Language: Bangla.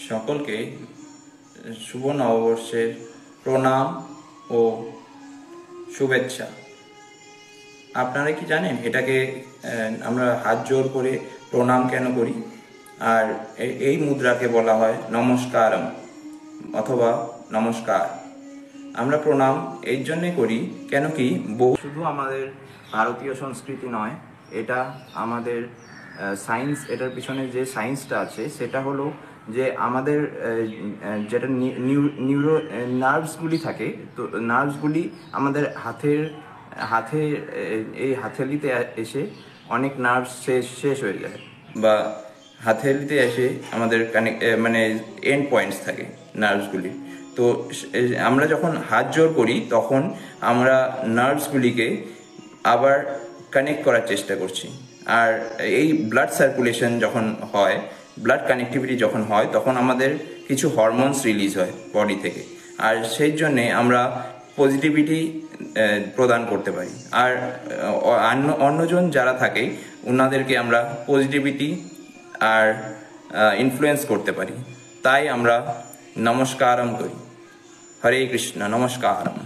সকলকে শুভ নববর্ষের প্রণাম ও শুভেচ্ছা। আপনারা কি জানেন এটাকে আমরা হাত জোর করে প্রণাম কেন করি? আর এই মুদ্রাকে বলা হয় নমস্কারম অথবা নমস্কার। আমরা প্রণাম এই জন্যে করি কেন কি শুধু আমাদের ভারতীয় সংস্কৃতি নয়, এটা আমাদের সায়েন্স, এটার পিছনে যে সায়েন্সটা আছে সেটা হলো যে আমাদের যেটা নিউরো নার্ভসগুলি থাকে, তো নার্ভসগুলি আমাদের হাতে এই হাততালিতে এসে অনেক নার্ভস শেষ হয়ে যায়, বা হাততালিতে এসে আমাদের মানে এন্ড পয়েন্টস থাকে নার্ভসগুলি। তো আমরা যখন হাত জোর করি তখন আমরা নার্ভসগুলিকে আবার কানেক্ট করার চেষ্টা করছি। আর এই ব্লাড সার্কুলেশন যখন হয়, ব্লাড কানেক্টিভিটি যখন হয়, তখন আমাদের কিছু হরমোনস রিলিজ হয় বডি থেকে, আর সেই জন্যে আমরা পজিটিভিটি প্রদান করতে পারি। আর অন্যজন যারা থাকে ওনাদেরকে আমরা পজিটিভিটি আর ইনফ্লুয়েন্স করতে পারি। তাই আমরা নমস্কারম করি। হরে কৃষ্ণ, নমস্কারম।